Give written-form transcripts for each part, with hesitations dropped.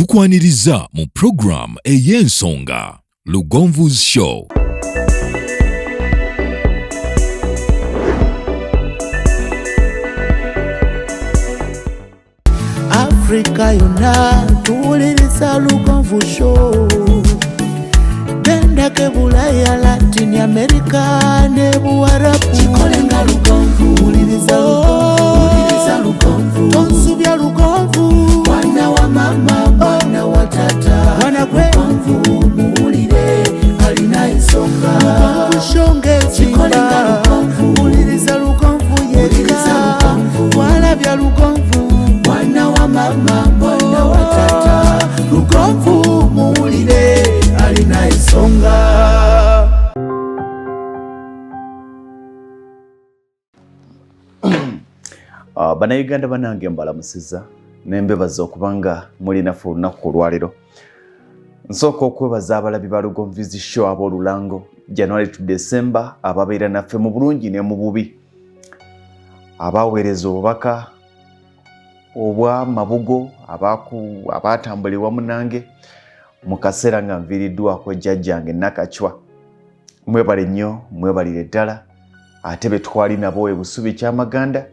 tukwaniriza mu program ey'ensonga Lugonvu's Show. Africa yonna tuwuliriza Lugonvu Show. Genda ke Bulaya, Latin America ne Buwarabu. Chikolenga Lugonvu, wuliriza Lugonvu. Tonsubya Lugonvu. Mwana wa mama, mwana wa tata. Mwana gwe Lugonvu, muwulire alina ensonga. Lugonvu shonge chikolenga Lugonvu. Wuliriza Lugonvu yeka. Walabya Lugonvu. Mwana wa mama, mwana wa tata. Lugonvu muwulire alina ensonga. Bannayuganda bannange mbalamusiza nembebaza okubanga muli naffe olunaku olwaleero. Nsooka okwebaza abalabi ba Lugonvu's Show ab'olulango January to December, ababeera naffe mu bulungi ne mu bubi, abaweereza obubaka obwa mabugo, abatambula wamu nange mu kaseera nga nviiriddwako jjajjange Nakachwa. Mwebale nnyo, mwebalire ddala. Ate be twali nabo ebusubi ky'Amaganda,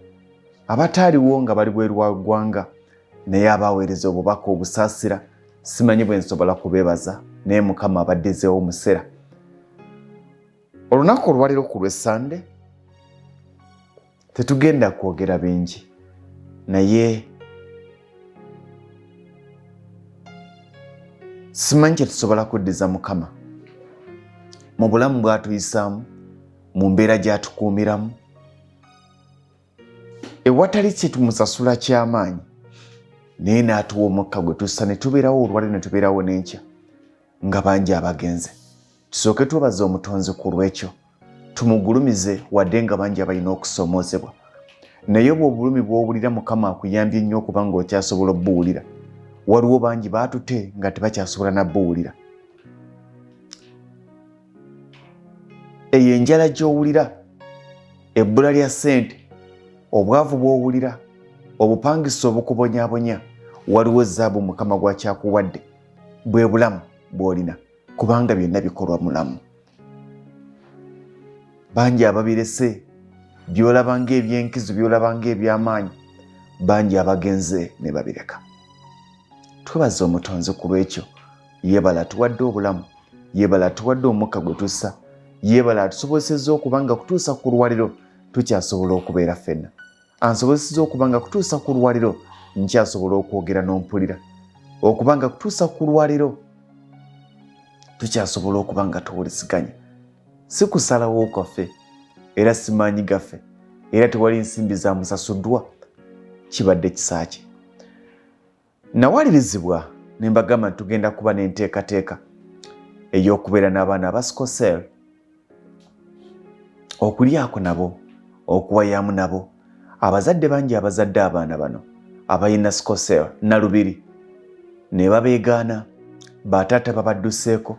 abataaliwo nga bali bweru wa ggwanga, naye abaweereza obubaka obusaasira, simanyi bwe nsobola kubeebaza, naye Mukama abaddezeewo omuseera. Olunaku olwaleero ku Lwessande tetugenda kwogera bingi, naye simanyi kye tusobola kuddiza Mukama mu bulamu bw'atuyisaamu, mu mbeera gy'atukuumiramu, ewatali kye tumusasula ky'amaanyi, naye n'atuwa omukka gwe tussa ne tubeerawo olwaleero ne tubeerawo n'enkya nga bangi abagenze. Tusooke twebaze Omutonzi ku lw'ekyo, tumugulumize wadde nga bangi abalina okusoomoozebwa. Naye obulumi bw'owulira Mukama akuyambye nnyo okuba ng'okyasobola obbuwulira. Waliwo bangi baatute nga tebakyasobola nabbuwulira. Eyo enjala gy'owulira, ebbula lya ssente, obwavu bw'owulira, obupangisa obukubonyaabonya, waliwo zaabu Mukama gw'akyakuwadde, bwe bulamu bw'olina, kubanga byonna bikolwa mulamu. Bangi ababirese, by'olaba ng'ebyenkizo, by'olaba ng'ebyamaanyi, bangi abagenze ne babireka. Twebaze Omutonzi ku lw'ekyo. Yeebala atuwadde obulamu, yeebala atuwadde omukka gwe tussa, yeebala atusobozesezza okuba nga kutuusa ku lwaliro tukyasobola okubeera ffenna. Ansobozesezza okuba nga kutuusa ku lwaliro nkyasobola okwogera n'ompulira, okuba nga kutuusa ku lwaliro tukyasobola okuba nga tuwuliziganya. Si kusalawo kwaffe, era si maanyi gaffe, era tewali nsimbi za musasuddwa, kibadde kisa kye. Nawalirizibwa ne mbagamba tugenda kuba n'enteekateeka ey'okubeera n'abaana aba Sicklecell, okulyako nabo, okuwayaamu nabo. Abazadde bangi abazadde abaana bano abalina Sicklecell na lubiri ne babeegaana, bataata babadduseeko.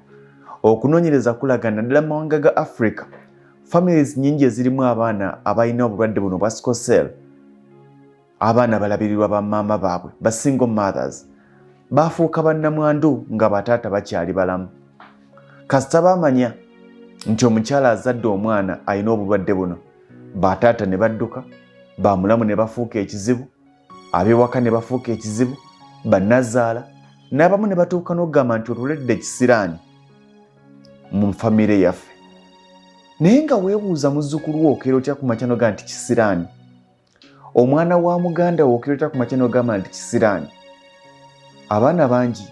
Okunoonyereza kulaga naddala mu mawanga ga Africa, families nnyingi ezirimu abaana abalina obulwadde buno bwa Sicklecell, abaana balabirirwa bamaama baabwe, ba single mothers, baafuuka bannamwandu nga bataata bakyali balamu. Kasita baamanya nti omukyala azadde omwana alina obulwadde buno, bataata ne badduka, bamulamu ne bafuuka ekizibu, ab'ewaka ne bafuuka ekizibu, bannazaala, n'abamu ne batuuka n'okugamba nti oluledde kisiraani mu famire yaffe. Naye nga weebuuza muzzukulu wo okeera otya ku makya n'ogamba nti kisiraani? Omwana wa muganda wo okeera otya ku makya n'ogamba nti kisiraani? Abaana bangi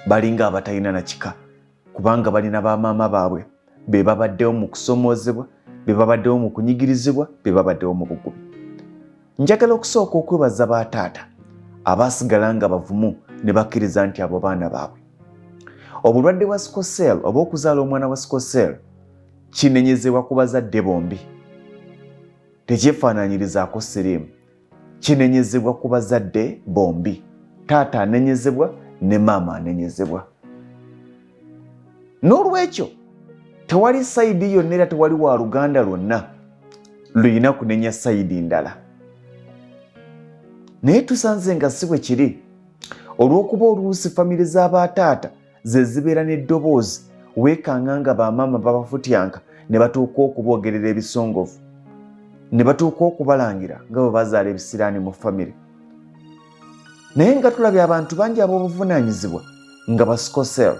balinga abatalina na kika, kubanga balina bamaama baabwe be babaddewo mu kusoomoozebwa, be babaddewo mu kunyigirizibwa, be babaddewo mu bugubi. Njagala okusooka okwebaza bataata abaasigala nga bavumu ne bakkiriza nti abo baana baabwe. Obulwadde bwa Sicklecell oba okuzaala omwana wa Sicklecell kinenyezebwa ku bazadde bombi, tekyefaanaanyirizaako siriimu. Kinenyezebwa ku bazadde bombi, taata anenyezebwa ne maama anenyezebwa. N'olwekyo tewali sayidi yonna era tewali wa luganda lwonna luyina kunenya sayidi ndala. Naye tusanze nga si bwe kiri, olw'okuba oluusi famire z'abataata ze zibeera n'eddoboozi weekanga nga bamaama babafutyanka ne batuuka okuboogerera ebisongovu ne batuuka okubalangira nga bwe bazaala ebisiraani mu famire. Naye nga tulabye abantu bangi ab'obuvunaanyizibwa nga ba Sicklecell.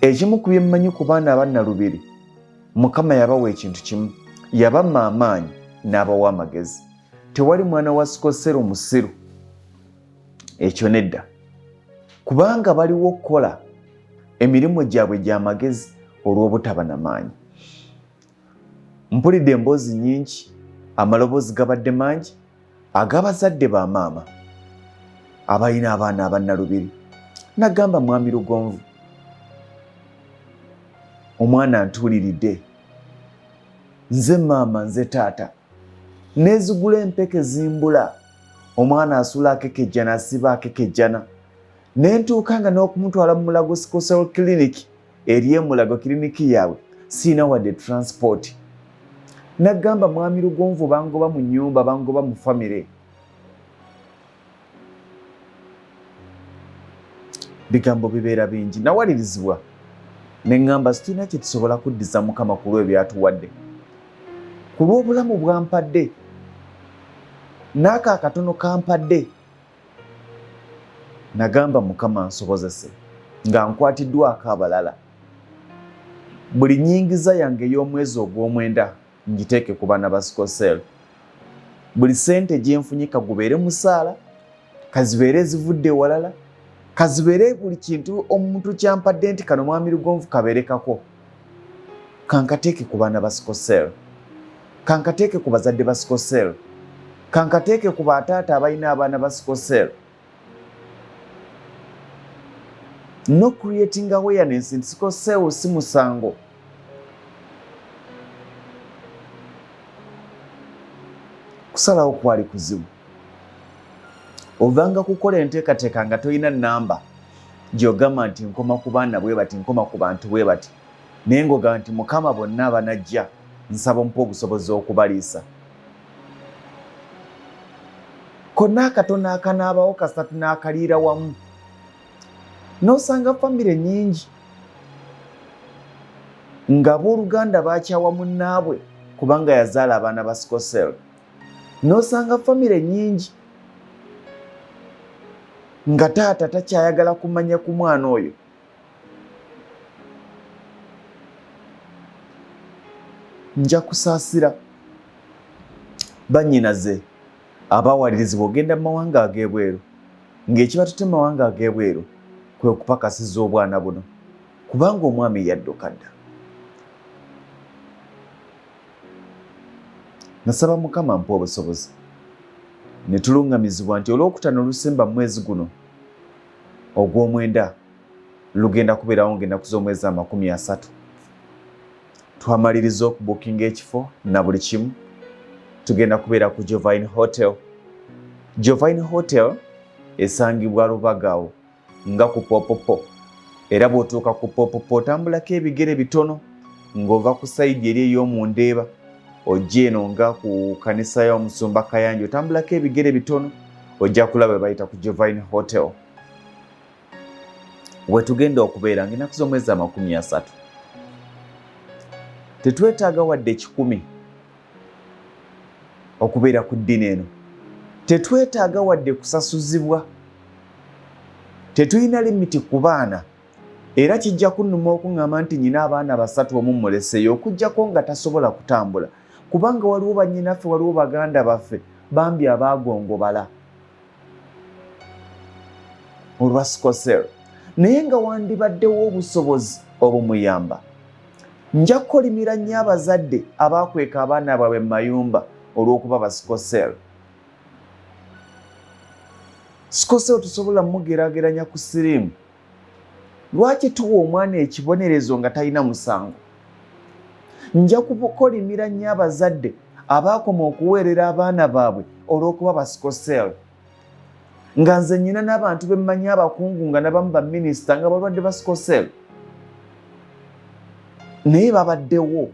Ekimu ku bye mmanyi ku baana abannalubiri, Mukama yabawa ekintu kimu, yabamma amaanyi n'abawa amagezi. Tewali mwana wa Sicklecell musiru, ekyo nedda, kubanga baliwo okukola emirimu gyabwe gy'amagezi olw'obutaba n'amaanyi. Mpulidde emboozi nnyingi, amaloboozi gabadde mangi ag'abazadde ba maama abalina abaana abannalubiri. Nagamba mwami Lugonvu, omwana antuuliridde, nze maama nze taata, neezigula empeke zimbula, omwana asula akekejjana asiba akekejjana, ne ntuuka nga n'okumutwala mu Mulago Sicklecell Clinic eri e Mulago kiriniki yaabwe siina wadde transport. Nagamba mwami Lugonvu bangoba mu nnyumba, bangoba mu famire. Bigambo bibeera bingi. Nawalirizibwa ne ngamba sitina kye tusobola kuddiza Mukama ku lw'ebyatuwadde, ku lw'obulamu bwampadde n'aka akatono kampadde. Nagamba Mukama nsobozese nga nkwatiddwako abalala. Buli nnyingiza yange ey'omwezi ogw'omwenda ngiteeke ku baana ba Sicklecell. Buli sente gye nfunyika gubeere musaala, kazibeere ezivudde ewalala, kazibeere buli kintu omuntu kyampadde nti kano mwami Lugonvu kabeerekako, kankateeke ku baana ba Sicklecell, kankateeke ku bazadde ba Sicklecell, kankateeke ku bataata abalina abaana ba Sicklecell. No creating awareness nti Sicklecell si musango. Kusalawo kwali kuzibu. Ovanga kukola enteekateeka nga toyina nnamba gy'ogamba nti nkoma ku baana bwe bati, nkoma ku bantu bwe bati, naye ng'ogamba nti Mukama bonna abanajja nsaba mpa obusobozi okubaliisa. Konna akatono akanaabawo kasatu n'akaliira wamu. N'osanga famire nnyingi nga abooluganda baakyawa munnaabwe kubanga yazaala abaana ba Sicklecell. N'osanga famire nnyingi nga taata takyayagala kumanya ku mwana oyo. Nja kusaasira bannyinaze abawalirizibwa ogenda mu mawanga ag'ebweru, ng'ekibatutte mu mawanga ag'ebweru kwe kupakasiza obwana buno, kubanga omwami yadduka dda. Nasaba Mukama mpa obusobozi ne tulungamizibwa nti olwokutaano olusemba mu mwezi guno ogw'omwenda lugenda kubeerawo ng'ennaku z'omwezi 30. Twamaliriza okubukinga ekifo na buli kimu. Tugenda kubeera ku Jovine Hotel. Jovine Hotel esangibwa Lubagawo nga ku Popopo, era bw'otuuka ku Popopo otambulako ebigere bitono ng'ova ku sayidi eri ey'omundeeba ojja eno nga ku kanisa y'omusumba Kayanja, otambulako ebigere bitono ojja kulaba we bayita ku Jovine Hotel. We tugenda okubeera ng'ennaku z'omwezi 30. Tetwetaaga wadde 10 okubeera ku ddiini eno. Tetwetaaga wadde kusasuzibwa. Tetulina limiti ku baana, era kijja kunnuma okuŋŋamba nti nyina abaana 3 omummuleseyo okuggyako nga tasobola kutambula, kubanga waliwo bannyinaffe, waliwo baganda baffe bambi abaagongobala olwa Sicklecell. Naye nga wandibaddewo obusobozi obumuyamba, nja kukolimira nnyo abazadde abaakweka abaana baabwe mu mayumba olw'okuba ba Sicklecell. Sicklecell tusobola mugeraageranya ku siriimu. Lwaki tuwa omwana ekibonerezo nga talina musango? Nja kukolimira nnyo abazadde abaakoma okuweerera abaana baabwe olw'okuba ba Sicklecell. Nga nze nnyina n'abantu be mmanyi abakungu nga n'abamu ba minisita nga balwadde ba Sicklecell. Naye babaddewo.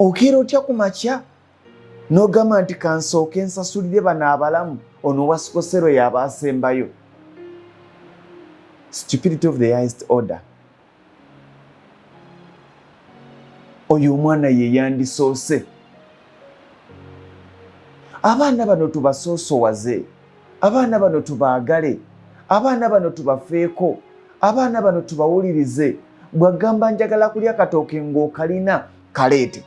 Okeera otya ku makya n'ogamba nti kansooke nsasulire bano abalamu ono wa Sicklecell yaba asembayo. Stupidity of the highest order. Oyo omwana ye yandisoose. Abaana bano tubasoosowaze, abaana bano tubaagale, abaana bano tubafeeko, abaana bano tubawulirize. Bwagamba njagala kulya katooke ng'okalina kaleete.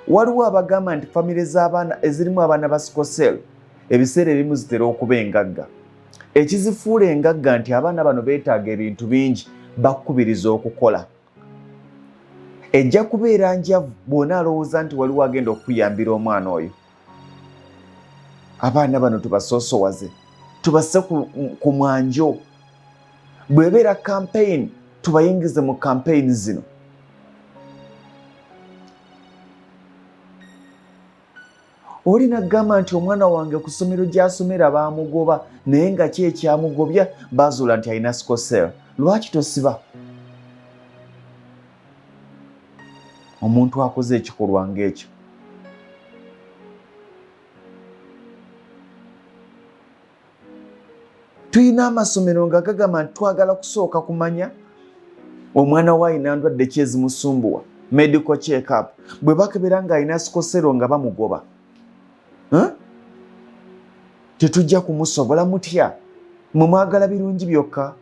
Waliwo abagamba nti famire z'abaana ezirimu abaana ba Sicklecell ebiseera ebimu zitera okuba engagga. Ekizifuula engagga nti abaana bano beetaaga ebintu bingi, bakkubiriza okukola. Ejja kubeera njavu bw'ona alowooza nti waliwo agenda okuyambira omwana oyo. Abaana bano tubasoosowaze, tubasse ku mwanjo. Bw'ebeera campaign tubayingize mu campaign zino. Oli nagamba nti omwana wange ku ssomero gy'asomera baamugoba naye nga ki ekyamugobya? Baazuula nti alina Sicklecell. Lwaki tosiba? Omuntu akoze ekikolwa ng'ekyo. Tuyina amasomero nga gagamba nti twagala kusooka kumanya omwana we alina ndwadde ki ezimusumbuwa, medical check up. Bwe bakebera ng'alina Sicklecell nga bamugoba, tetujja kumusobola mutya? Mwe mwagala birungi byokka.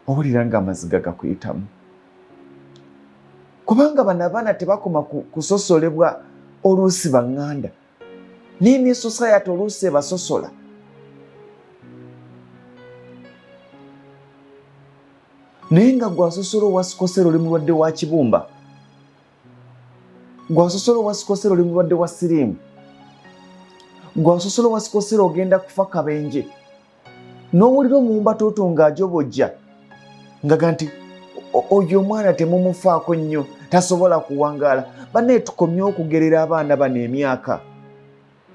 Owulira ng'amaziga gakuyitamu. Kubanga bano abaana tebakoma kusosolebwa oluusi baŋŋanda. Nini society oluusi ebasosola. Naye nga gwasosola owa Sicklecell oli mulwadde wa kibumba. Gwasosola owa Sicklecell oli mulwadde wa siriimu. Gwasosola owa Sicklecell ogenda kufa kabenje. N'owulira omuwumbatoto ng'ajobojja ngaga nti oyo omwana temumufaako nnyo, tasobola kuwangaala. Banne tukomye okugerera abaana bano emyaka.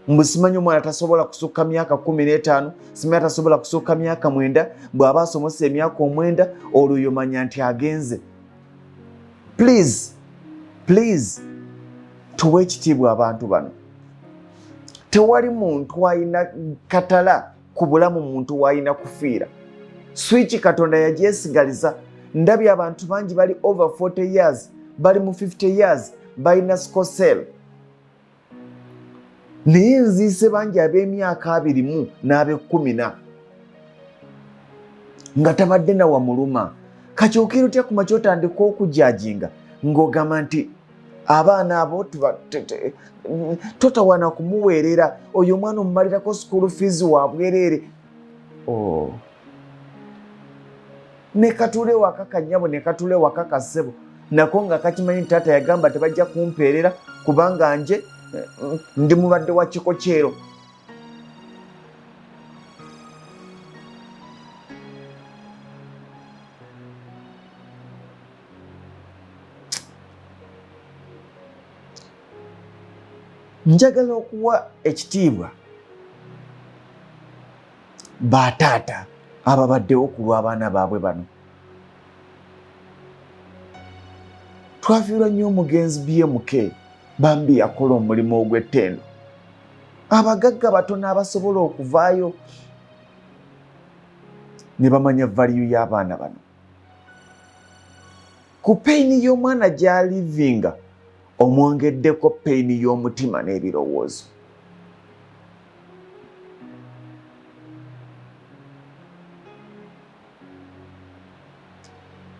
Mbu simanyi omwana tasobola kusukka myaka 15, simanyi tasobola kusukka myaka 9, bw'aba asomose emyaka 9 olwo yomanya nti agenze. Please, tuwe ekitiibwa abantu bano. Tewali muntu alina katala ku bulamu muntu w'alina kufiira. Switch Katonda yagyesigaliza. Ndabye abantu bangi bali over 40 years, bali mu 50 years, balina Sicklecell. Naye nziise bangi ab'emyaka 20 n'ab'e10 nga tabadde na wamuluma. Kakyokero otya ku makya otandika okujajinga ng'ogamba nti abaana abo totawana kumuweerera, oyo omwana omumalirako school fees wa bwereere. Ne katule waka kanyabo ne katule waka kasebo nako nga kakimanyi taata yagamba tebajja kumpeerera kubanga nje ndi mulwadde wa Sicklecell. Njagala okuwa ekitiibwa bataata ababaddewo ku lw'abaana baabwe bano. Twafiirwa nnyo omugenzi BMK bambi yakola omulimu ogw'ettendo. Abagagga batono abasobola okuvaayo ne bamanya value y'abaana bano. Ku peyini y'omwana gy'alivinga omwongeddeko peyini y'omutima n'ebirowoozo.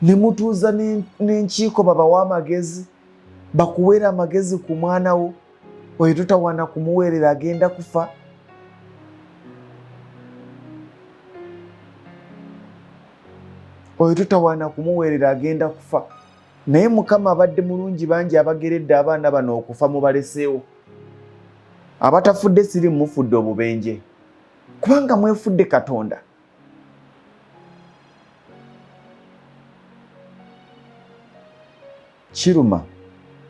Ne mutuuza n'enkiiko babawa amagezi, bakuweera amagezi ku mwana wo, oyo totawaana kumuweerera agenda kufa. Oyo totawaana kumuweerera agenda kufa. Naye Mukama abadde mulungi bangi abageredde abaana bano okufa mubaleseewo. Abatafudde siri mufudde obubenje kubanga mwefudde Katonda. Kiruma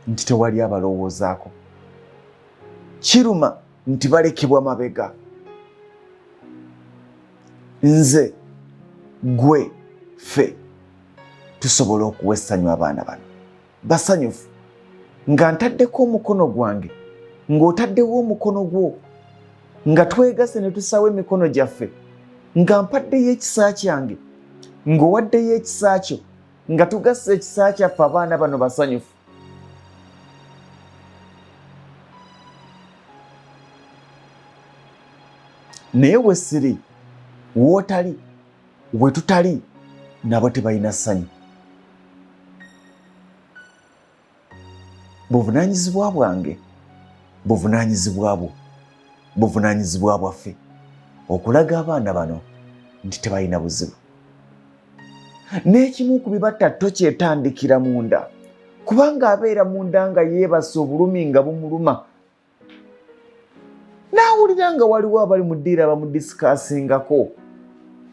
nti tewali abalowoozaako. Kiruma nti balekebwa mabega. Nze gwe ffe tusobola okuwa essanyu abaana bano basanyufu nga ntaddeko omukono gwange ng'otaddewo omukono gwo nga twegase ne tusawo emikono gyaffe nga mpaddeyo ekisa kyange ng'owaddeyo ekisa kyo nga tugassa ekisa kyaffe abaana bano basanyufu. Naye we siri wootali we tutali nabo tebalina ssanyu. Buvunaanyizibwa bwange, buvunaanyizibwa bwo, buvunaanyizibwa bwaffe okulaga abaana bano nti tebalina buzibu. N'ekimu ku bibatta tokyetandikira munda kubanga abeera munda nga yeebase obulumi nga bumuluma. N'awulira nga waliwo abali mu ddiira bamudisikasingako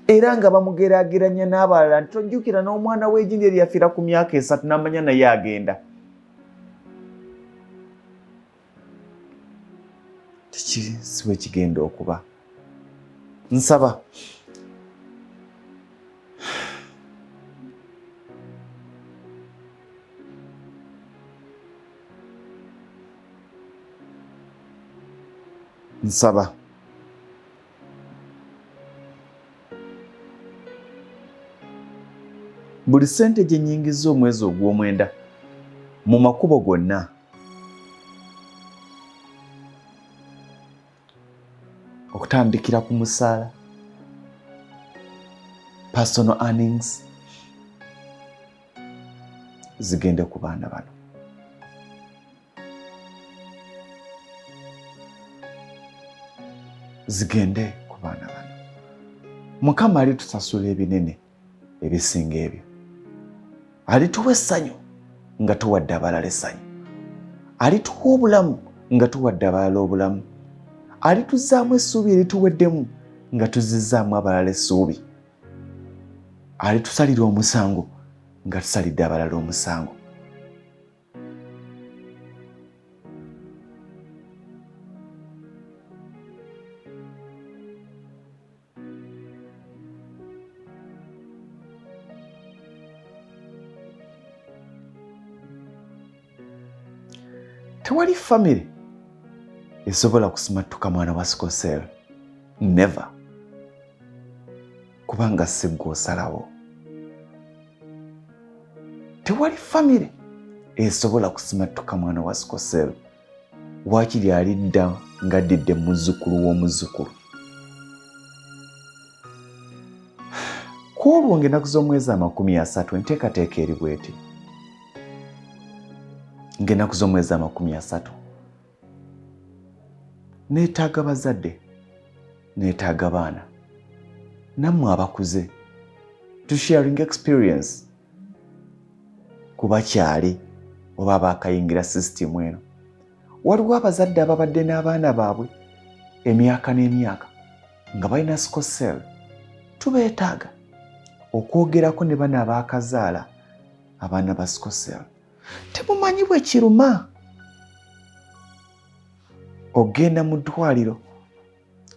era nga bamugeraageranya n'abalala nti tojjukira n'omwana w'ejjinja eryafiira ku myaka 3 n'amanya naye agenda. Tekiri si bwe kigenda okuba. Nsaba buli ssente gye nnyingiza omwezi ogw'omwenda mu makubo gonna okutandikira ku musaala, personal earnings, zigende ku baana bano. Zigende ku baana bano. Mukama alitusasula ebinene ebisinga ebyo. Alituwa essanyu nga tuwadde abalala essanyu. Alituwa obulamu nga tuwadde abalala obulamu. Alituzaamu essuubi erituweddemu nga tuzizzaamu abalala essuubi. Alitusalira omusango nga tusalidde abalala omusango. Tewali family esobola kusimattuka mwana wa Sicklecell. Never. Kubanga si ggwe osalawo. Tewali family esobola kusimattuka mwana wa Sicklecell. Waakiri alidda ng'addidde muzzukulu w'omuzzukulu. Ku olwo ng'ennaku z'omwezi 30 enteekateeka eri bw'eti. Ng'ennaku z'omwezi 30 neetaaga bazadde, neetaaga baana, nammwe abakuze to sharing experience ku bakyali oba baakayingira sisitimu eno. Waliwo abazadde ababadde n'abaana baabwe emyaka n'emyaka nga balina Sicklecell. Tubeetaaga okwogerako ne bano abaakazaala abaana ba Sicklecell. Temumanyi bwe kiruma ogenda mu ddwaliro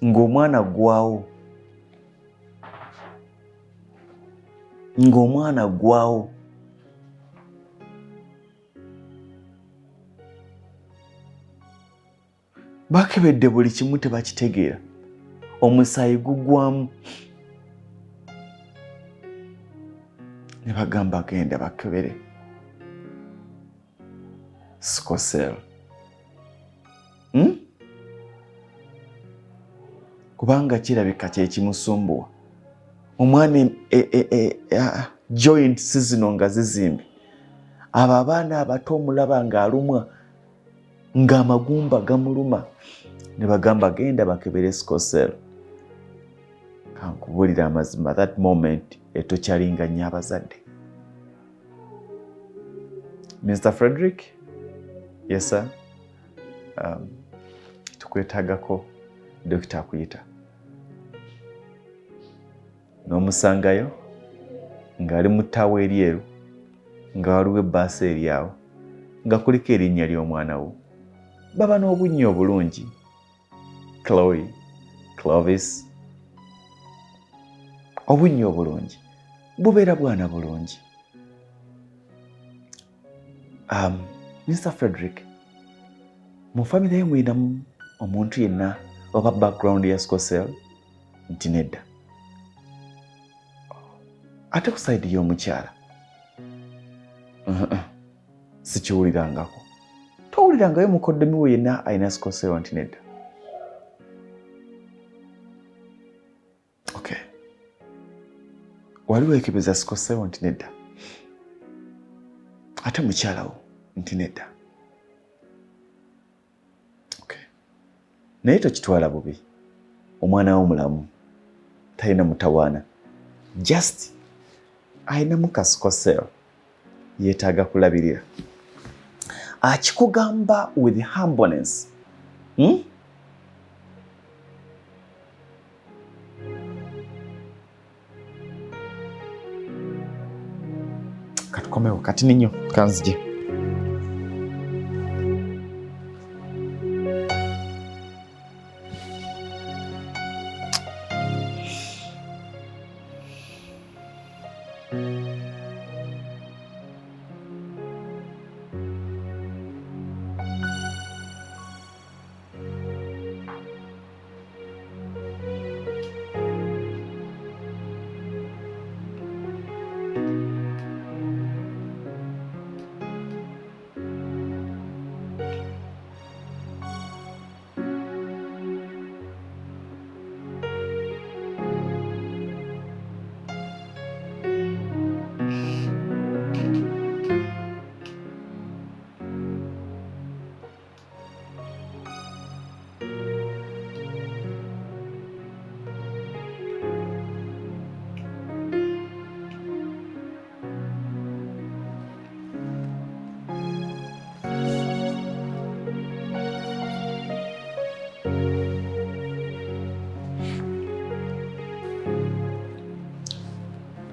ng'omwana ggwawo, bakebedde buli kimu tebakitegeera, omusaayi guggwamu ne bagamba genda bakebere Sicklecell. Kubanga kirabika kye kimusumbuwa. Omwana joint zino nga zizimbe. Abo abaana abato omulaba ng'alumwa ng'amagumba gamuluma ne bagamba genda bakebere Sicklecell. Kankubulira amazima, that moment etokyalinga nnyo abazadde. Mr. Frederick? Yes, sir. Tukwetaagako dokita akuyita. N'omusangayo ng'ali mu ttaawo eryeru nga waliwo ebbaasa eri awo nga kuliko erinnya ly'omwana wo. Baba n'obunnya obulungi. Chloe, Clovis. Obunnya obulungi. bubeera bwana bulungi. Mr. Frederick, mu famire ye mwinamu omuntu yenna oba background ya Sicklecell? Nti nedda. Ate ku side y'omukyala sikiwulirangako. Towulirangayo mukoddemi we yenna alina Sicklecell? Nti nedda. Okay. Wali weekebeza Sicklecell? Nti nedda. Ate mukyala wo? Nti nedda. Okay. Naye tokitwala bubi. Omwana wo mulamu, talina mutawaana, just ayinamu ka Sicklecell, yeetaaga kulabirira. Akikugamba with humbleness. Katukomewo kati ninyo kanzije.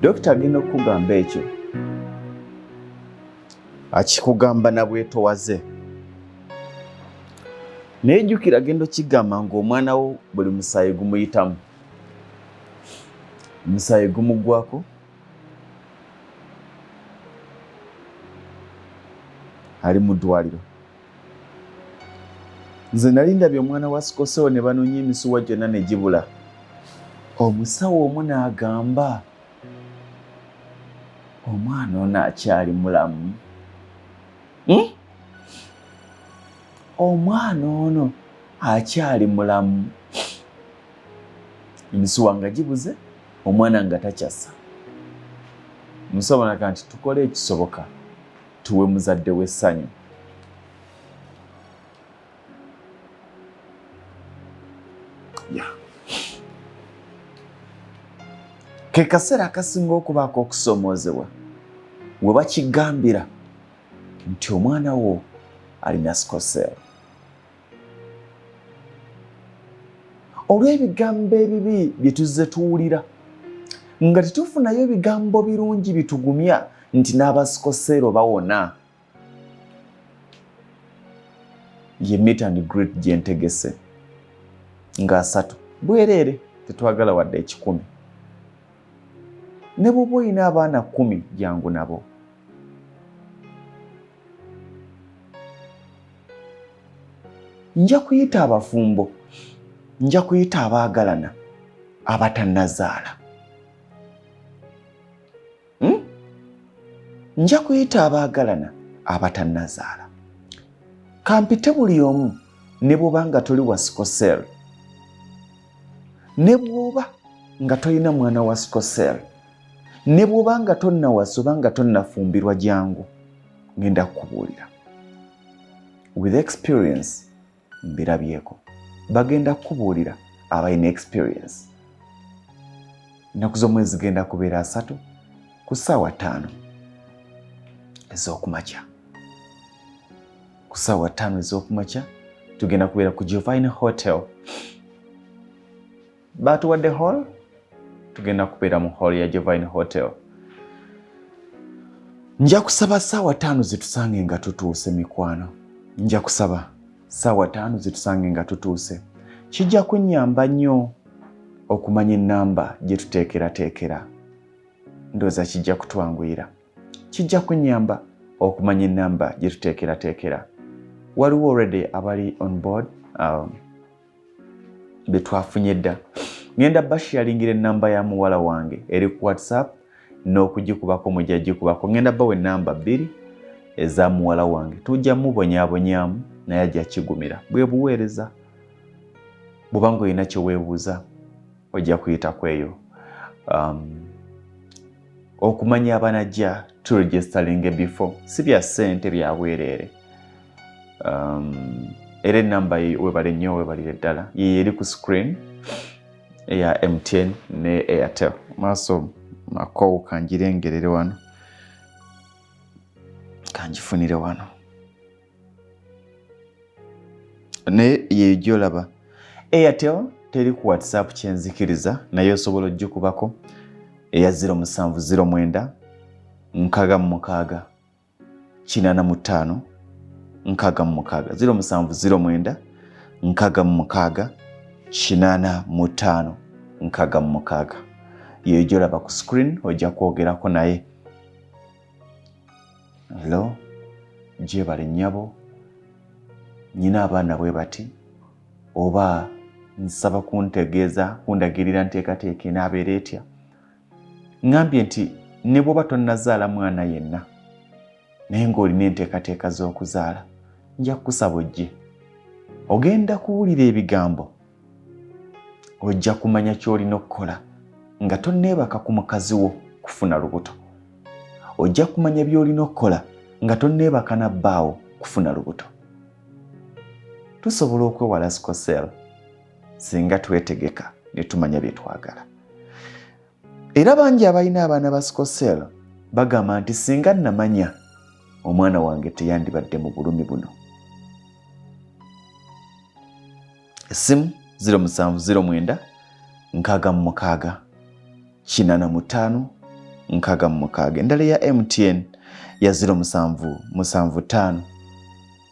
Dokita agenda okukugamba ekyo, akikugamba na bwetowaze. Naye jjukira agenda okigamba ng'omwana wo buli musaayi gumuyitamu, omusaayi gumuggwako, ali mu ddwaliro. Nze nali ndabye omwana wa Sicklecell ne banoonya emisuwa gyonna ne gibula. Omusawo omu n'agamba omwana ono akyali mulamu. Omwana ono akyali mulamu. Emisuwa nga gibuze, omwana nga takyassa. Omusawo n'agamba nti tukole ekisoboka tuwe muzadde w'essanyu. Ke kaseera akasinga okubaako okusomoozebwa we bakigambira nti omwana wo alina Sicklecell. Olw'ebigambo ebibi bye tuzze tuwulira nga tetufunayo bigambo birungi bitugumya nti n'aba Sicklecell bawona. Ye meet and greet gye ntegese nga 3 bwereere, tetwagala wadde 10. Ne bw'oba olina abaana 10 jangu nabo. Nja kuyita abafumbo, nja kuyita abaagalana, abatannazaala. Nja kuyita abaagalana, abatannazaala. Kampite buli omu ne bw'oba nga toli wa Sicklecell, ne bw'oba nga tolina mwana wa Sicklecell, ne bw'oba nga tonnawasa oba nga tonnafumbirwa jangu, ngenda kukubuulira. With experience, mbirabyeko. Bagenda kukubuulira abalina experience. Ennaku z'omwezi zigenda kubeera 3 ku ssaawa 5 ez'okumakya. Ku ssaawa 5 ez'okumakya tugenda kubeera ku Jovine Hotel. Batuwadde hall, tugenda kubeera mu hall ya Jovine Hotel. Nja kusaba ssaawa 5 zitusange nga tutuuse mikwano. Nja kusaba ssaawa 5 zitusange nga tutuuse. Kijja kunnyamba nnyo okumanya ennamba gye tuteekerateekera. ndowooza kijja kutwanguyira, kijja kunyamba okumanya ennamba gye tuteekerateekera. Waliwo already abali on board be twafunye dda. Ngenda basharingira ennamba ya muwala wange eri ku WhatsApp n'okugikubako mujja gikubako. Ngenda bawa ennamba 2 eza muwala wange, tujja mubonyaabonyaamu naye ajja kigumira. Bwe buweereza bw'oba ng'olina kye weebuuza ojja kuyita ku eyo. Okumanya abanajja turegisteringe before si bya ssente bya bwereere. Era ennamba webale nnyo webalire ddala ye eri ku screen eya MTN ne Airtel. Maaso makowu kangirengerere wano, kangifunire wano ne ye gyolaba. Airtel teri ku WhatsApp kyenzikiriza, naye osobola ogikubako eya 0709 66 45 66 0709 66 45 66 ye gyolaba ku screen, ojja kwogerako naye. Hello, gyebale nnyabo, nyina abaana bwe bati, oba nsaba kuntegeeza kundagirira nteekateeka enaabeera etya. Ngambye nti ne bw'oba tonnazaala mwana yenna naye ng'olina enteekateeka z'okuzaala, nja kukusaba ojje. Ogenda kuwulira ebigambo, ojja kumanya ky'olina okukola nga tonneebaka ku mukazi wo kufuna lubuto. Ojja kumanya by'olina okukola nga tonneebaka na bbaawo kufuna lubuto. Tusobola okwewala Sicklecell singa twetegeka ne tumanya bye twagala. Era bangi abalina abaana ba Sicklecell bagamba nti singa namanya omwana wange teyandibadde mu bulumi buno. Essimu 0709 66 45 66. Endala ya MTN ya 0775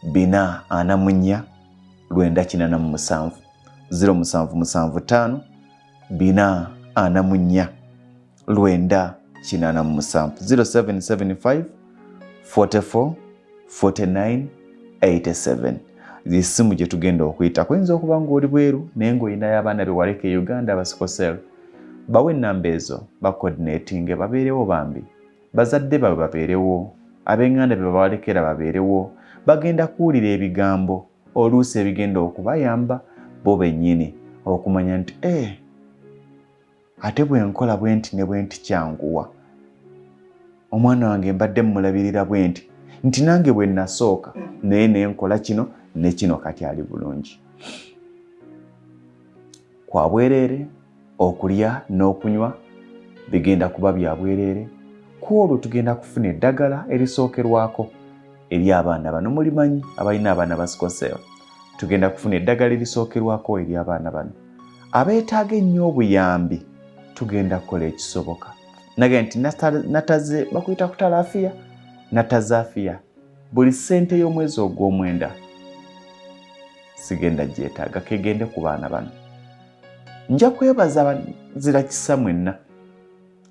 444 987 0775 444 987 0775 44 49 87. Essimu gye tugenda okuyita. Kuyinza okuba ng'oli bweru naye ng'olinayo abaana be waleka e Uganda ba Sicklecell. Bawe ennamba ezo bacoordinatinge babeerewo bambi. Bazadde babe babeerewo, ab'enganda be bawalekera babeerewo. Bagenda kuwulira ebigambo oluusi ebigenda okubayamba bo bennyini okumanya nti ate bwe nkola bwe nti ne bwe nti kyanguwa. Omwana wange mbadde mmulabirira bwe nti nange bwe nasooka naye ne nkola kino ne kino kati ali bulungi. Kwa bwereere okulya n'okunywa bigenda kuba bya bwereere. Ku olwo tugenda kufuna eddagala erisookerwako eri abaana bano. Mulimanyi abalina abaana ba Sicklecell, tugenda kufuna eddagala erisookerwako eri abaana bano. Abeetaaga ennyo obuyambi tugenda kukola ekisoboka. Nagamba nti nataze bakuyita kutalaafiya, natazaafiya. Buli ssente y'omwezi ogw'omwenda sigenda gyetaaga kegende ku baana bano. Nja kwebaza abazira kisa mwenna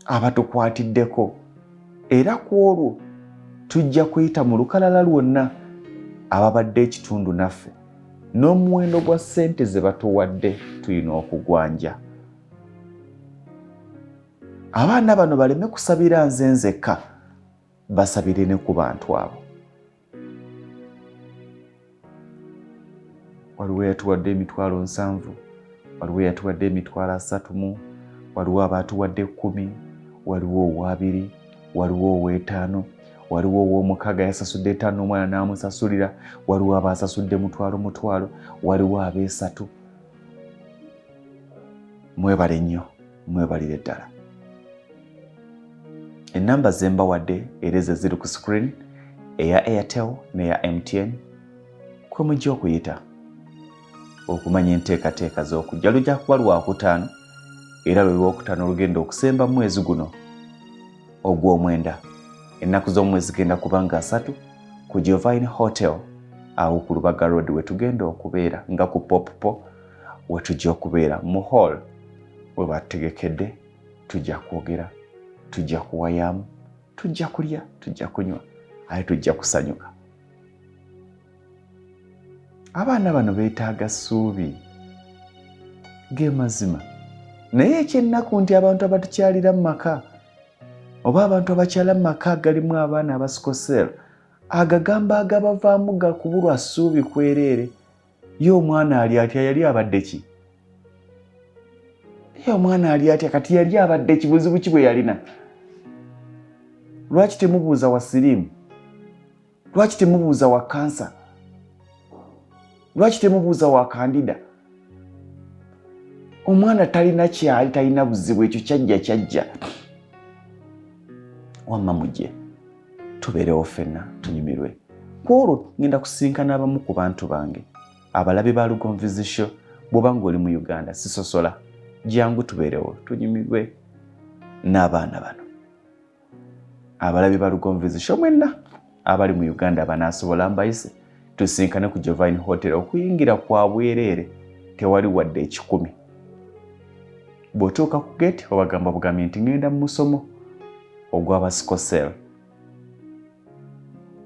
abatukwatiddeko, era ku olwo tujja kuyita mu lukalala lwonna ababadde ekitundu naffe, n'omuwendo gwa ssente ze batuwadde tulina okugwanja. Abaana bano baleme kusabira nze nzekka, basabire ne ku bantu abo. Waliwo yatuwadde emitwalo 7, waliwo yatuwadde emitwalo 3, waliwo abatuwadde 10, waliwo owa2, waliwo owa5, waliwo ow'omukaaga yasasudde 5 omwana n'amusasulira, waliwo abasasudde mutwalo, waliwo ab'esatu. Mwebale nnyo, mwebalire ddala. Ennamba ze mbawadde era ezo ziri ku screen, eya Airtel n'eya MTN, kwe mujja okuyita okumanya enteekateeka z'okujja. Lujja kuba Lwakutaano era lwe Lwokutaano lugenda okusemba mu mwezi guno ogw'omwenda. Ennaku z'omwezi zigenda kuba nga 3 ku Giovine Hotel awo ku Lubaga Road we tugenda okubeera, nga ku Poppo we tujja okubeera mu hall we bategekedde. Tujja kwogera tujja kuwayamu, tujja kulya, tujja kunywa, aye tujja kusanyuka. Abaana bano beetaaga ssuubi g'emazima. Naye ekyennaku nti abantu abatukyalira mu maka oba abantu abakyala mu maka galimu abaana aba Sicklecell, agagamba agabavaamu gakubulwa ssuubi kwereere. Ye omwana ali atya yali abadde ki? Ye omwana ali atya kati yali abadde ki? Buzibu ki bwe yalina? Lwaki temubuuza wa siriimu? Lwaki temubuuza wa kansa? Lwaki temubuuza wa kandida? Omwana talina kyali, talina buzibu, ekyo kyajja. Wamma mujje tubeerewo ffenna tunyumirwe. Kwolwo ngenda kusinkana abamu ku bantu bange abalabi ba Lugonvuzi Show. Bw'oba ng'oli mu Uganda sisosola, jangu tubeerewo tunyumirwe n'abaana bano. Abalabi ba Lugonvuzi Show mwenna abali mu Uganda abanaasobola mbayise tusinkane ku Jovine Hotel. Okuyingira kwa bwereere, tewali wadde 10. Bw'otuuka ku gate obagamba bugambi nti ngenda mu musomo ogw'aba Sicklecell.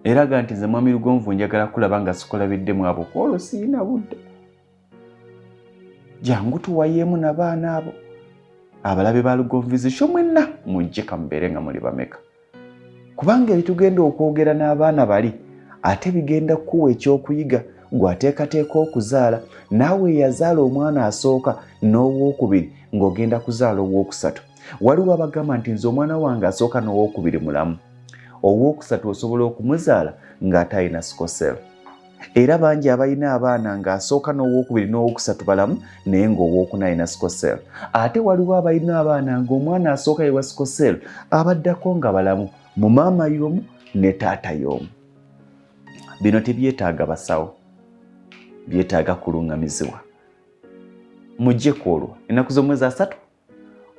Eraga nti nze mwami Lugonvu njagala kulaba nga sikulabiddemu abo, kwolwo siyina budde. Jangu tuwayeemu n'abaana abo. Abalabi ba Lugonvuzi Show mwenna mujje kamubeere nga muli bameka. Kubanga ebitugenda okwogera n'abaana bali ate bigenda kuwa ekyokuyiga. Gwateekateeka okuzaala, naawe yazaala omwana asooka n'owokubiri ng'ogenda kuzaala owookusatu. Waliwo abagamba nti nze omwana wange asooka n'owokubiri mulamu, owookusatu osobola okumuzaala ng'ate alina Sicklecell. Era bangi abalina abaana ng'asooka n'owokubiri n'owookusatu balamu naye ng'owookuna alina Sicklecell. Ate waliwo abalina abaana ng'omwana asooka yewa Sicklecell abaddako nga balamu, mu maama y'omu ne taata y'omu. Bino tebyetaaga basawo, byetaaga kulungamizibwa. Mujje kwolwo ennaku z'omwezi 3,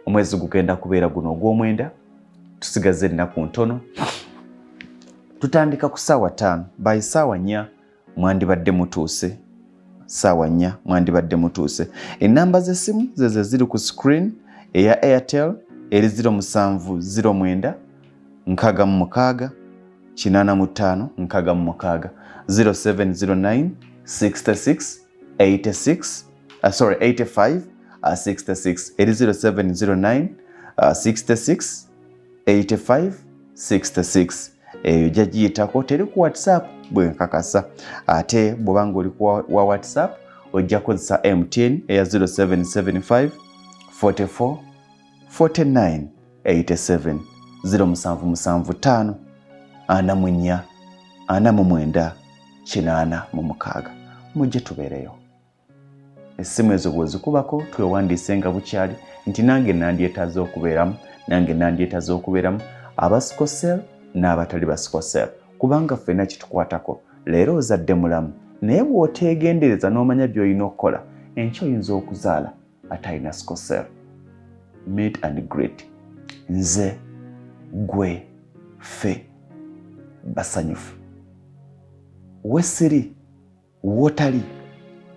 omwezi gugenda kubeera guno ogw'omwenda, tusigaze ennaku ntono. Tutandika ku ssaawa 5 by ssaawa 4 mwandibadde mutuuse. Ssaawa 4 mwandibadde mutuuse. Ennamba z'essimu zezo ziri ku screen. Eya Airtel eri 0709 66 85 66 0709 66 86 85 66 eri 0709 66 85 66. Eyo jagiyitako, teri ku WhatsApp bwe nkakasa. Ate bw'obanga oli wa WhatsApp ojja kozesa MTN eya 0775 44 49 87 0775 44 49 86. Mujje tubeereyo. Essimu ezo bw'ozikubako twewandiise nga bukyali nti nange nandyetaaze okubeeramu, aba Sicklecell n'abatali ba Sicklecell, kubanga ffenna kitukwatako. Leero ozadde mulamu, naye bw'oteegendereza n'omanya by'olina okukola, enkya oyinza okuzaala ate alina Sicklecell. Meet and greet. Nze, gwe, ffe basanyufu. We siri, wotali,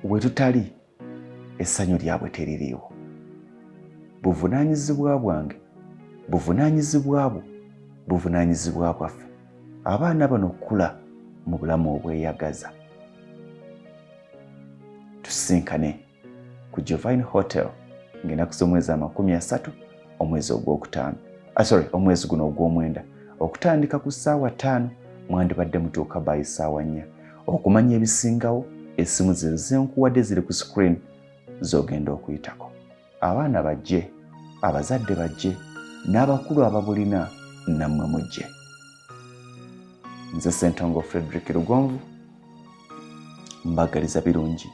we tutali, essanyu lyabwe teririiwo. Buvunaanyizibwa bwange, buvunaanyizibwa bwo, buvunaanyizibwa bwaffe. Abaana bano okula mu bulamu obweyagaza. Tusinkane ku Jovine Hotel ng'ennaku z'omwezi 30 omwezi ogw'okutaano. Omwezi guno ogw'omwenda. Okutandika ku ssaawa 5 mwandibadde mutuuka by ssaawa 4. Okumanya ebisingawo, essimu ze nkuwadde ziri ku screen z'ogenda okuyitako. Abaana bajje, abazadde bajje, n'abakulu ababulina nammwe mujje. Nze Ssentongo Frederick Lugonvu mbagaliza birungi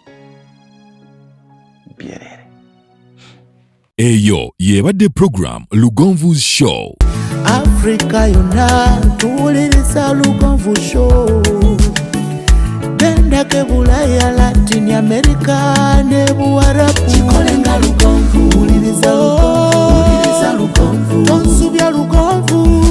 byerere. Eyo yebadde program Lugonvuzi Show. Afrika yonna tuwuliriza Lugonvu Show. Bendake Bulaya, Latin America ne Buarabu. Chikolenga Lugonvu, uliriza Lugonvu, tonsubya Lugonvu.